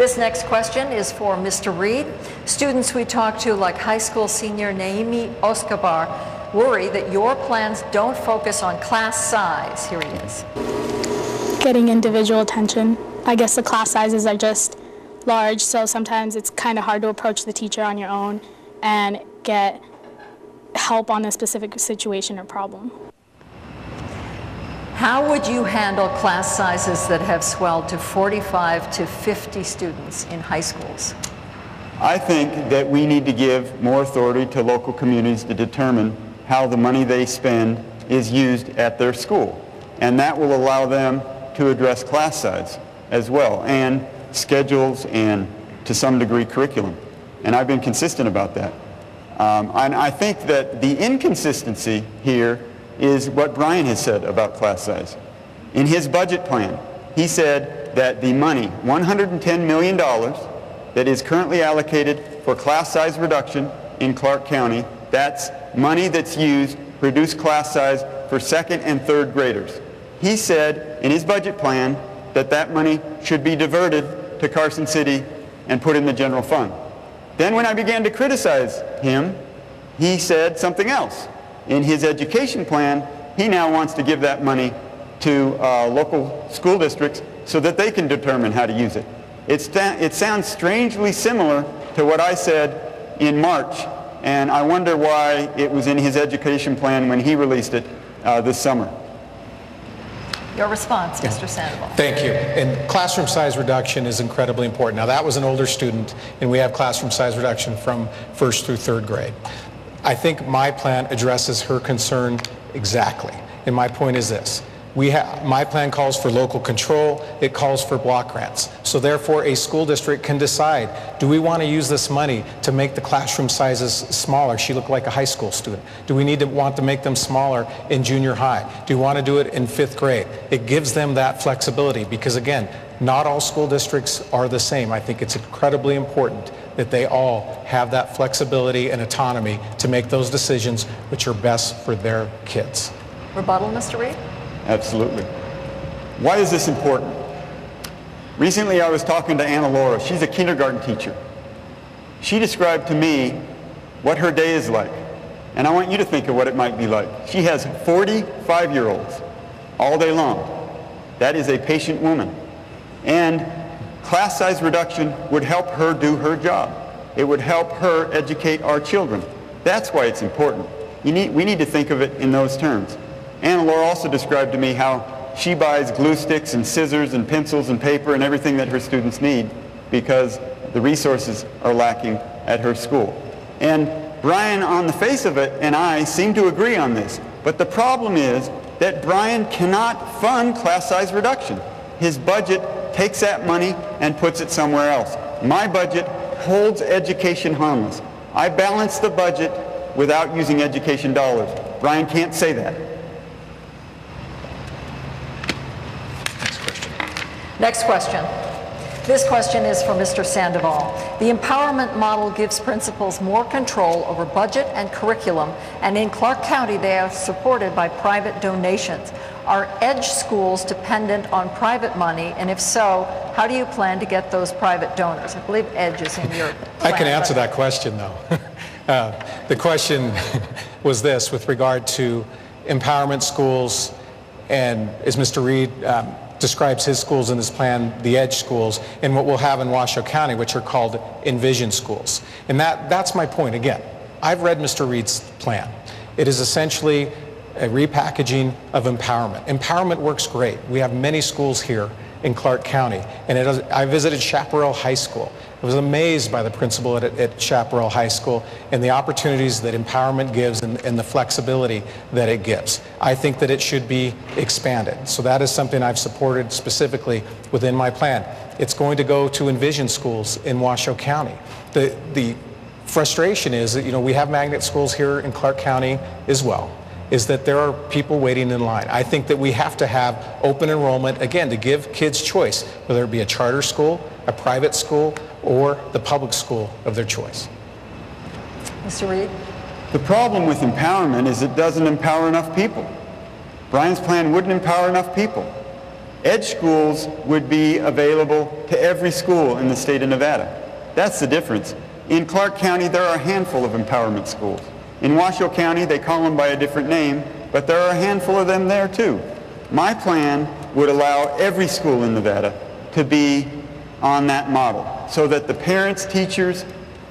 This next question is for Mr. Reid. Students we talked to, like high school senior Naomi Escobar, worry that your plans don't focus on class size. Here he is. Getting individual attention. I guess the class sizes are just large, so sometimes it's kind of hard to approach the teacher on your own and get help on a specific situation or problem. How would you handle class sizes that have swelled to 45 to 50 students in high schools? I think that we need to give more authority to local communities to determine how the money they spend is used at their school. And that will allow them to address class size as well, and schedules, and to some degree curriculum. And I've been consistent about that. And I think that the inconsistency here is what Brian has said about class size. In his budget plan, he said that the money, $110 million, that is currently allocated for class size reduction in Clark County, that's money that's used to reduce class size for second and third graders. He said in his budget plan that that money should be diverted to Carson City and put in the general fund. Then when I began to criticize him, he said something else. In his education plan, he now wants to give that money to local school districts so that they can determine how to use it. It sounds strangely similar to what I said in March, and I wonder why it was in his education plan when he released it this summer. Your response, Mr. Sandoval. Thank you. And classroom size reduction is incredibly important. Now, that was an older student, and we have classroom size reduction from first through third grade. I think my plan addresses her concern exactly. And my point is this. My plan calls for local control. It calls for block grants. So therefore, a school district can decide, do we want to use this money to make the classroom sizes smaller? She looked like a high school student. Do we want to make them smaller in junior high? Do we want to do it in fifth grade? It gives them that flexibility because, again, not all school districts are the same. I think it's incredibly important that they all have that flexibility and autonomy to make those decisions which are best for their kids. Rebuttal, Mr. Reid? Absolutely. Why is this important? Recently I was talking to Anna Laura. She's a kindergarten teacher. She described to me what her day is like. And I want you to think of what it might be like. She has 45-year-olds all day long. That is a patient woman. And class size reduction would help her do her job. It would help her educate our children. That's why it's important. We need to think of it in those terms. Anna Laura also described to me how she buys glue sticks and scissors and pencils and paper and everything that her students need because the resources are lacking at her school. And Brian, on the face of it, and I seem to agree on this. But the problem is that Brian cannot fund class size reduction. His budget takes that money and puts it somewhere else. My budget holds education harmless. I balance the budget without using education dollars. Brian can't say that. Next question. This question is for Mr. Sandoval. The empowerment model gives principals more control over budget and curriculum, and in Clark County they are supported by private donations. Are EDGE schools dependent on private money, and if so, how do you plan to get those private donors? I believe EDGE is in your plan. I can answer that question, though. The question was this, with regard to empowerment schools, and as Mr. Reid describes his schools in his plan, the EDGE schools, and what we'll have in Washoe County, which are called Envision schools. And that's my point. Again, I've read Mr. Reid's plan. It is essentially a repackaging of empowerment. Empowerment works great. We have many schools here in Clark County, and I visited Chaparral High School. I was amazed by the principal at Chaparral High School and the opportunities that empowerment gives and the flexibility that it gives. I think that it should be expanded. So that is something I've supported specifically within my plan. It's going to go to Envision schools in Washoe County. The frustration is that, we have magnet schools here in Clark County as well, is that there are people waiting in line. I think that we have to have open enrollment, again, to give kids choice, whether it be a charter school, a private school, or the public school of their choice. Mr. Reid? The problem with empowerment is it doesn't empower enough people. Brian's plan wouldn't empower enough people. Edge schools would be available to every school in the state of Nevada. That's the difference. In Clark County, there are a handful of empowerment schools. In Washoe County, they call them by a different name, but there are a handful of them there too. My plan would allow every school in Nevada to be on that model so that the parents, teachers,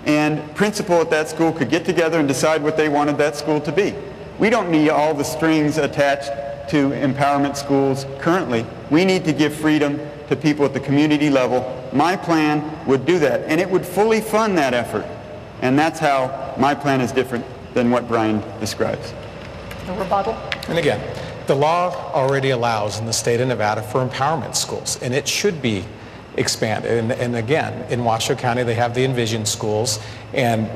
and principal at that school could get together and decide what they wanted that school to be. We don't need all the strings attached to empowerment schools currently. We need to give freedom to people at the community level. My plan would do that, and it would fully fund that effort. And that's how my plan is different than what Brian describes. The rebuttal? And again, the law already allows in the state of Nevada for empowerment schools, and it should be expanded. And again, in Washoe County, they have the Envision schools, and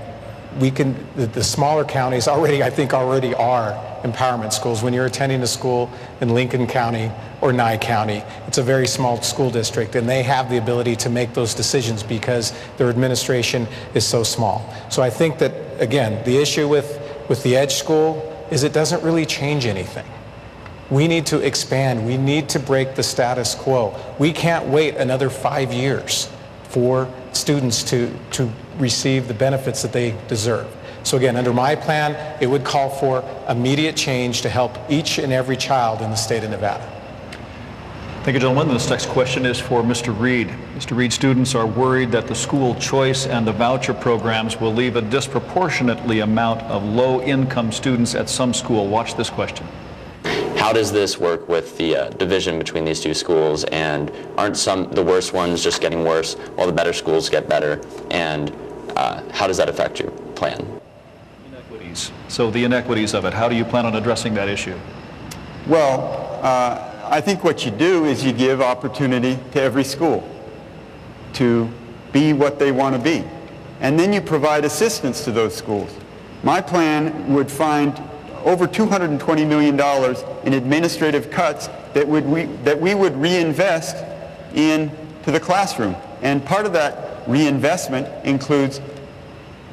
the smaller counties already, I think, already are empowerment schools. When you're attending a school in Lincoln County or Nye County, it's a very small school district, and they have the ability to make those decisions because their administration is so small. So I think that, again, the issue with the Edge school is it doesn't really change anything. We need to expand. We need to break the status quo. We can't wait another 5 years for students to receive the benefits that they deserve. So again, under my plan, it would call for immediate change to help each and every child in the state of Nevada. Thank you, gentlemen. This next question is for Mr. Reid. Mr. Reid, students are worried that the school choice and the voucher programs will leave a disproportionately amount of low-income students at some school. Watch this question. How does this work with the division between these two schools, and aren't the worst ones just getting worse while the better schools get better, and how does that affect your plan? Inequities. So the inequities of it, how do you plan on addressing that issue? Well, I think what you do is you give opportunity to every school to be what they want to be, and then you provide assistance to those schools. My plan would find over $220 million in administrative cuts that we would reinvest into the classroom. And part of that reinvestment includes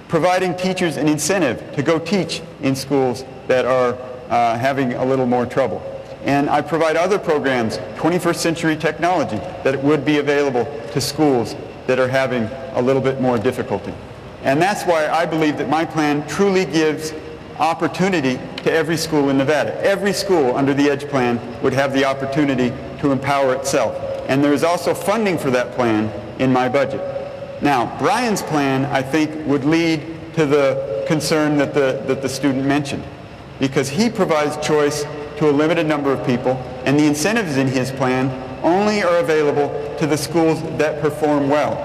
providing teachers an incentive to go teach in schools that are having a little more trouble. And I provide other programs, 21st century technology, that would be available to schools that are having a little bit more difficulty. And that's why I believe that my plan truly gives opportunity to every school in Nevada. Every school under the EDGE plan would have the opportunity to empower itself. And there is also funding for that plan in my budget. Now, Brian's plan, I think, would lead to the concern that the student mentioned, because he provides choice to a limited number of people, and the incentives in his plan only are available to the schools that perform well.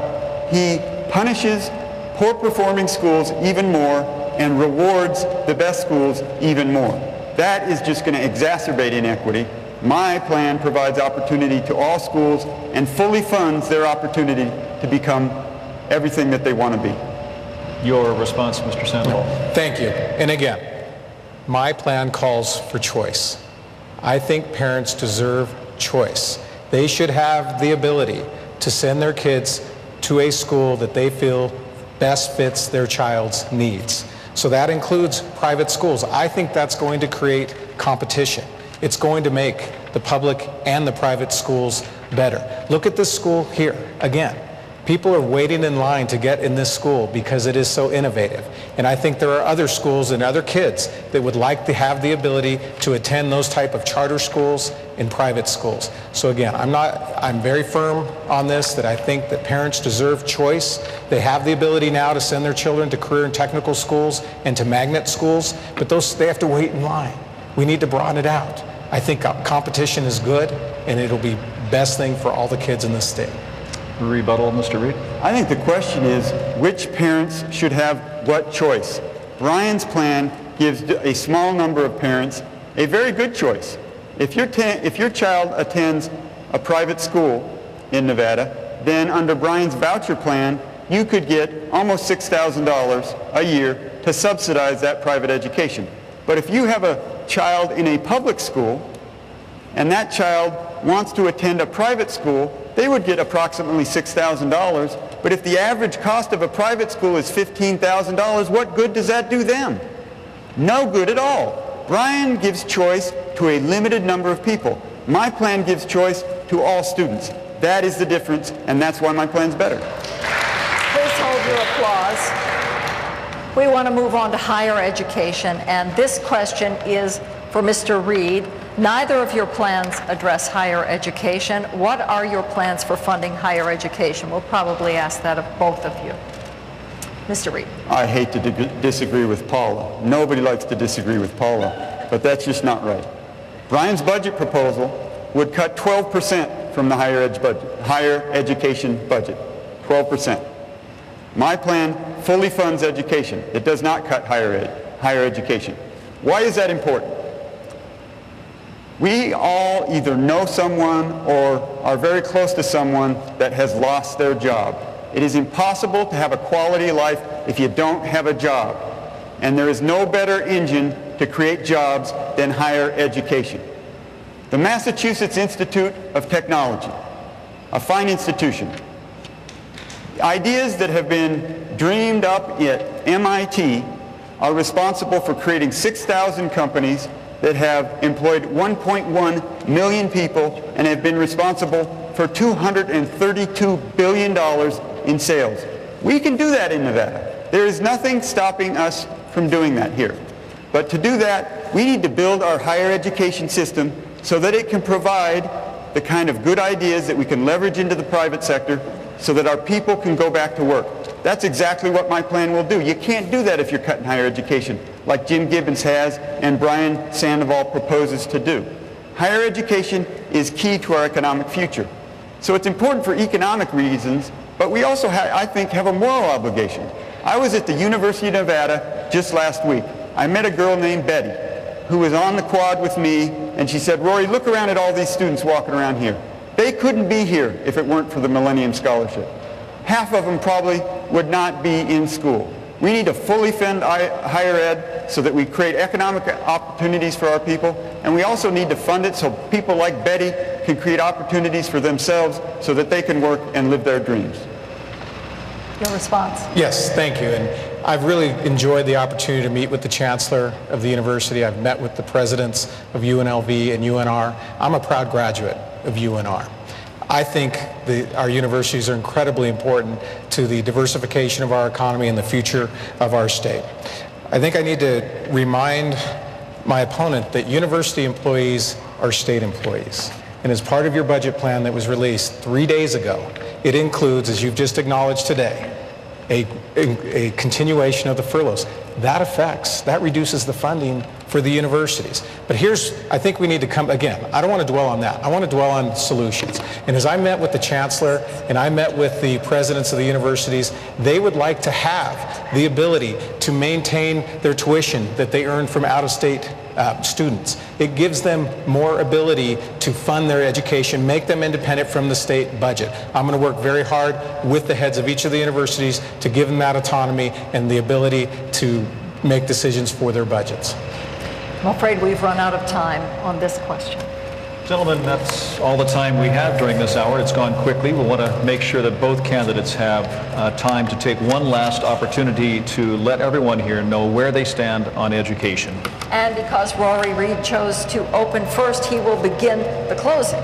He punishes poor performing schools even more and rewards the best schools even more. That is just going to exacerbate inequity. My plan provides opportunity to all schools and fully funds their opportunity to become everything that they want to be. Your response, Mr. Sandoval. Thank you. And again, my plan calls for choice. I think parents deserve choice. They should have the ability to send their kids to a school that they feel best fits their child's needs. So that includes private schools. I think that's going to create competition. It's going to make the public and the private schools better. Look at this school here. Again, people are waiting in line to get in this school because it is so innovative. And I think there are other schools and other kids that would like to have the ability to attend those type of charter schools in private schools. So again, I'm very firm on this, that I think that parents deserve choice. They have the ability now to send their children to career and technical schools and to magnet schools, but they have to wait in line. We need to broaden it out. I think competition is good, and it'll be best thing for all the kids in this state. Rebuttal, Mr. Reid. I think the question is, which parents should have what choice? Brian's plan gives a small number of parents a very good choice. If your child attends a private school in Nevada, then under Brian's voucher plan, you could get almost $6,000 a year to subsidize that private education. But if you have a child in a public school, and that child wants to attend a private school, they would get approximately $6,000. But if the average cost of a private school is $15,000, what good does that do them? No good at all. Brian gives choice to a limited number of people. My plan gives choice to to all students. That is the difference, and that's why my plan's better. Please hold your applause. We want to move on to higher education, and this question is for Mr. Reid. Neither of your plans address higher education. What are your plans for funding higher education? We'll probably ask that of both of you. Mr. Reid. I hate to disagree with Paula. Nobody likes to disagree with Paula, but that's just not right. Brian's budget proposal would cut 12% from the higher education budget, 12%. My plan fully funds education. It does not cut higher education. Why is that important? We all either know someone or are very close to someone that has lost their job. It is impossible to have a quality life if you don't have a job. And there is no better engine to create jobs than higher education. The Massachusetts Institute of Technology, a fine institution. Ideas that have been dreamed up at MIT are responsible for creating 6,000 companies that have employed 1.1 million people and have been responsible for $232 billion in sales. We can do that in Nevada. There is nothing stopping us from doing that here. But to do that, we need to build our higher education system so that it can provide the kind of good ideas that we can leverage into the private sector so that our people can go back to work. That's exactly what my plan will do. You can't do that if you're cutting higher education, like Jim Gibbons has and Brian Sandoval proposes to do. Higher education is key to our economic future. So it's important for economic reasons, but we also, I think, have a moral obligation. I was at the University of Nevada just last week. I met a girl named Betty who was on the quad with me, and she said, "Rory, look around at all these students walking around here. They couldn't be here if it weren't for the Millennium Scholarship. Half of them probably would not be in school." We need to fully fund higher ed so that we create economic opportunities for our people, and we also need to fund it so people like Betty can create opportunities for themselves so that they can work and live their dreams. Your response. Yes, thank you. And I've really enjoyed the opportunity to meet with the Chancellor of the University. I've met with the presidents of UNLV and UNR. I'm a proud graduate of UNR. I think our universities are incredibly important to the diversification of our economy and the future of our state. I think I need to remind my opponent that university employees are state employees. And as part of your budget plan that was released 3 days ago, it includes, as you've just acknowledged today, a continuation of the furloughs. That reduces the funding for the universities. But I think we need to come, again, I don't want to dwell on that. I want to dwell on solutions. And as I met with the Chancellor and I met with the presidents of the universities, they would like to have the ability to maintain their tuition that they earn from out-of-state students. It gives them more ability to fund their education, make them independent from the state budget. I'm going to work very hard with the heads of each of the universities to give them that autonomy and the ability to make decisions for their budgets. I'm afraid we've run out of time on this question. Gentlemen, that's all the time we have during this hour. It's gone quickly. We want to make sure that both candidates have time to take one last opportunity to let everyone here know where they stand on education. And because Rory Reid chose to open first, he will begin the closing.